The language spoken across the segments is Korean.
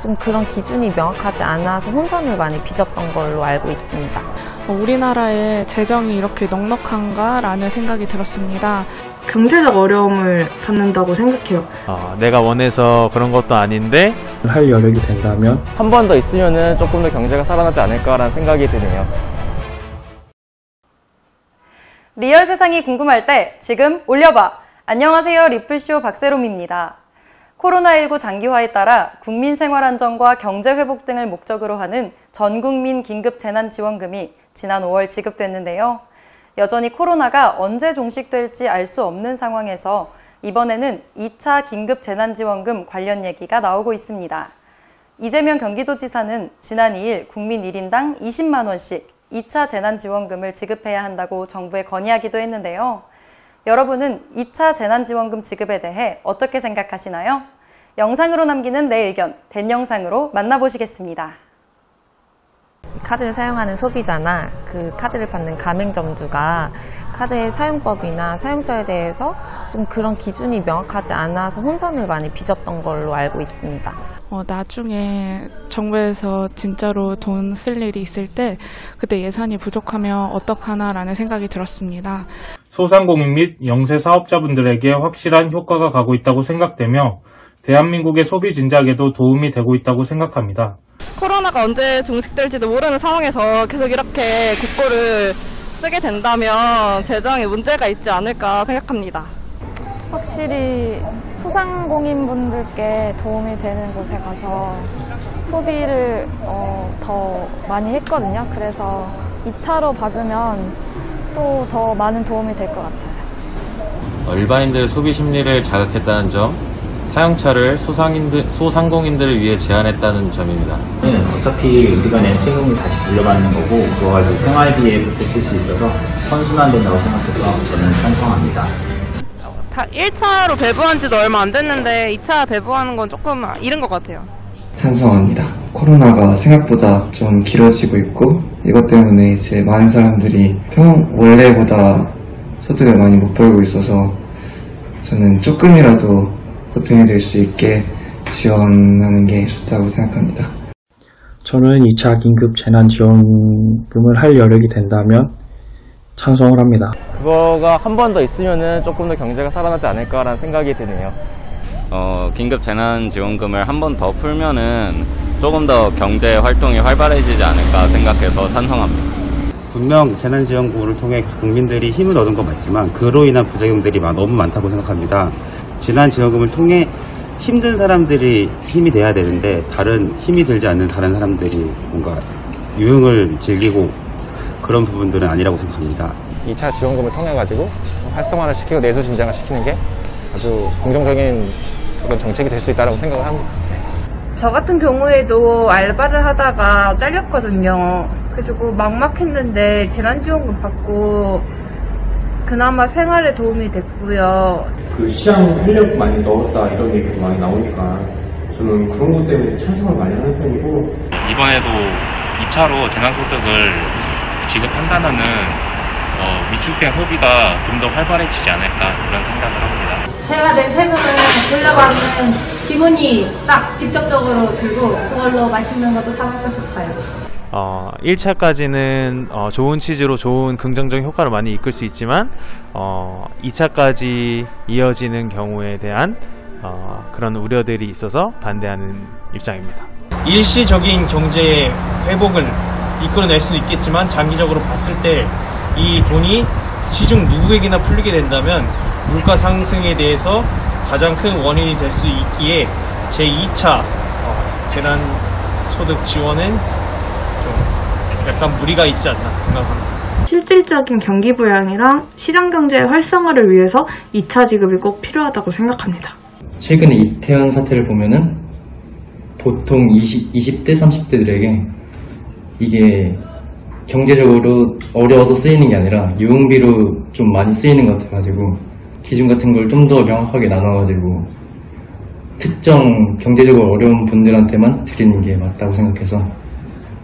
좀 그런 기준이 명확하지 않아서 혼선을 많이 빚었던 걸로 알고 있습니다. 우리나라의 재정이 이렇게 넉넉한가라는 생각이 들었습니다. 경제적 어려움을 받는다고 생각해요. 내가 원해서 그런 것도 아닌데 할 여력이 된다면 한 번 더 있으면은 조금 더 경제가 살아나지 않을까라는 생각이 드네요. 리얼 세상이 궁금할 때 지금 올려봐! 안녕하세요, 리플쇼 박세롬입니다. 코로나19 장기화에 따라 국민 생활 안정과 경제 회복 등을 목적으로 하는 전국민 긴급 재난지원금이 지난 5월 지급됐는데요. 여전히 코로나가 언제 종식될지 알 수 없는 상황에서 이번에는 2차 긴급 재난지원금 관련 얘기가 나오고 있습니다. 이재명 경기도지사는 지난 2일 국민 1인당 20만 원씩 2차 재난지원금을 지급해야 한다고 정부에 건의하기도 했는데요. 여러분은 2차 재난지원금 지급에 대해 어떻게 생각하시나요? 영상으로 남기는 내 의견, 된 영상으로 만나보시겠습니다. 카드를 사용하는 소비자나 그 카드를 받는 가맹점주가 카드의 사용법이나 사용처에 대해서 좀 그런 기준이 명확하지 않아서 혼선을 많이 빚었던 걸로 알고 있습니다. 나중에 정부에서 진짜로 돈 쓸 일이 있을 때 그때 예산이 부족하면 어떡하나라는 생각이 들었습니다. 소상공인 및 영세 사업자분들에게 확실한 효과가 가고 있다고 생각되며 대한민국의 소비 진작에도 도움이 되고 있다고 생각합니다. 코로나가 언제 종식될지도 모르는 상황에서 계속 이렇게 국고를 쓰게 된다면 재정에 문제가 있지 않을까 생각합니다. 확실히 소상공인분들께 도움이 되는 곳에 가서 소비를 더 많이 했거든요. 그래서 2차로 받으면 또 더 많은 도움이 될 것 같아요. 일반인들의 소비 심리를 자극했다는 점, 사용차를 소상공인들을 위해 제한했다는 점입니다. 어차피 우리가 낸 세금을 다시 돌려받는 거고 그거 가지고 생활비에 쓸 수 있어서 선순환된다고 생각해서 저는 찬성합니다. 1차로 배부한 지도 얼마 안 됐는데 2차 배부하는 건 조금 이른 것 같아요. 찬성합니다. 코로나가 생각보다 좀 길어지고 있고 이것 때문에 이제 많은 사람들이 원래보다 소득을 많이 못 벌고 있어서 저는 조금이라도 보탬이 될 수 있게 지원하는 게 좋다고 생각합니다. 저는 2차 긴급 재난지원금을 할 여력이 된다면 찬성을 합니다. 그거가 한 번 더 있으면은 조금 더 경제가 살아나지 않을까라는 생각이 드네요. 긴급 재난지원금을 한 번 더 풀면은 조금 더 경제 활동이 활발해지지 않을까 생각해서 찬성합니다. 분명 재난지원금을 통해 국민들이 힘을 얻은 건 맞지만 그로 인한 부작용들이 너무 많다고 생각합니다. 재난지원금을 통해 힘든 사람들이 힘이 돼야 되는데 다른 힘이 들지 않는 다른 사람들이 뭔가 유흥을 즐기고 그런 부분들은 아니라고 생각합니다. 2차 지원금을 통해 가지고 활성화를 시키고 내수 진작을 시키는 게 아주 긍정적인 그런 정책이 될 수 있다고 생각을 합니다. 저 같은 경우에도 알바를 하다가 잘렸거든요. 그래가지고 막막했는데 재난지원금 받고 그나마 생활에 도움이 됐고요. 그 시장 활력 많이 넣었다 이런 얘기도 많이 나오니까 저는 그런 것 때문에 찬성을 많이 하는 편이고 이번에도 2차로 재난소득을 지급한다면은 위축된 소비가 좀 더 활발해지지 않을까 그런 생각을 합니다. 제가 낸 세금을 돌려받는 기분이 딱 직접적으로 들고 그걸로 맛있는 것도 사 먹고 싶어요. 1차까지는 좋은 취지로 좋은 긍정적인 효과를 많이 이끌 수 있지만 2차까지 이어지는 경우에 대한 그런 우려들이 있어서 반대하는 입장입니다. 일시적인 경제 회복을 이끌어낼 수도 있겠지만 장기적으로 봤을 때 이 돈이 시중 누구에게나 풀리게 된다면 물가 상승에 대해서 가장 큰 원인이 될 수 있기에 제2차 재난소득 지원은 좀 약간 무리가 있지 않나 생각합니다. 실질적인 경기 부양이랑 시장 경제의 활성화를 위해서 2차 지급이 꼭 필요하다고 생각합니다. 최근에 이태원 사태를 보면은 보통 20대, 30대들에게 이게 경제적으로 어려워서 쓰이는 게 아니라 유흥비로 좀 많이 쓰이는 것 같아가지고 기준 같은 걸 좀 더 명확하게 나눠가지고 특정 경제적으로 어려운 분들한테만 드리는 게 맞다고 생각해서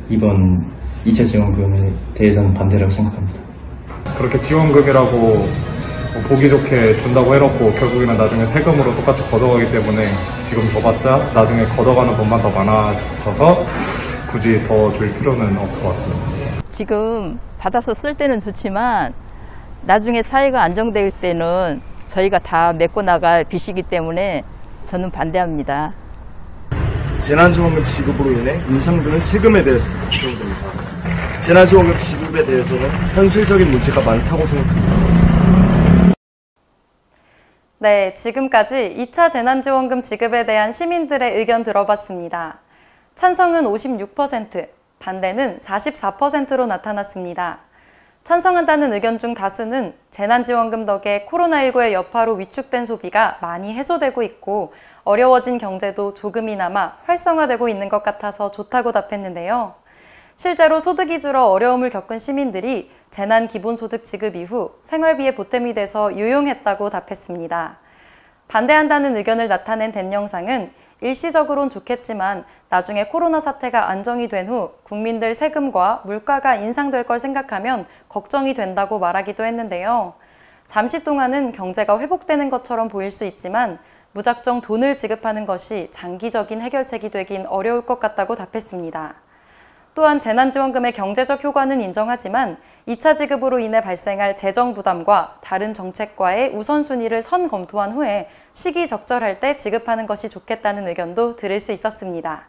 이번 2차 지원금에 대해서는 반대라고 생각합니다. 그렇게 지원금이라고 보기 좋게 준다고 해놓고 결국에는 나중에 세금으로 똑같이 걷어가기 때문에 지금 줘봤자 나중에 걷어가는 돈만 더 많아져서 굳이 더 줄 필요는 없을 것 같습니다. 지금 받아서 쓸 때는 좋지만 나중에 사회가 안정될 때는 저희가 다 메꿔 나갈 빚이기 때문에 저는 반대합니다. 재난지원금 지급으로 인해 인상되는 세금에 대해서 걱정됩니다. 재난지원금 지급에 대해서는 현실적인 문제가 많다고 생각합니다. 네, 지금까지 2차 재난지원금 지급에 대한 시민들의 의견 들어봤습니다. 찬성은 56%, 반대는 44%로 나타났습니다. 찬성한다는 의견 중 다수는 재난지원금 덕에 코로나19의 여파로 위축된 소비가 많이 해소되고 있고 어려워진 경제도 조금이나마 활성화되고 있는 것 같아서 좋다고 답했는데요. 실제로 소득이 줄어 어려움을 겪은 시민들이 재난기본소득 지급 이후 생활비에 보탬이 돼서 유용했다고 답했습니다. 반대한다는 의견을 나타낸 된 영상은 일시적으론 좋겠지만 나중에 코로나 사태가 안정이 된 후 국민들 세금과 물가가 인상될 걸 생각하면 걱정이 된다고 말하기도 했는데요. 잠시 동안은 경제가 회복되는 것처럼 보일 수 있지만 무작정 돈을 지급하는 것이 장기적인 해결책이 되긴 어려울 것 같다고 답했습니다. 또한 재난지원금의 경제적 효과는 인정하지만 2차 지급으로 인해 발생할 재정 부담과 다른 정책과의 우선순위를 선검토한 후에 시기적절할 때 지급하는 것이 좋겠다는 의견도 들을 수 있었습니다.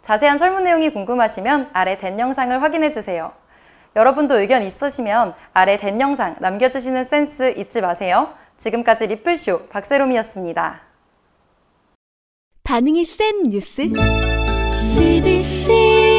자세한 설문 내용이 궁금하시면 아래 된 영상을 확인해주세요. 여러분도 의견 있으시면 아래 된 영상 남겨주시는 센스 잊지 마세요. 지금까지 리플쇼 박세롬이었습니다. 반응이 센 뉴스 CBC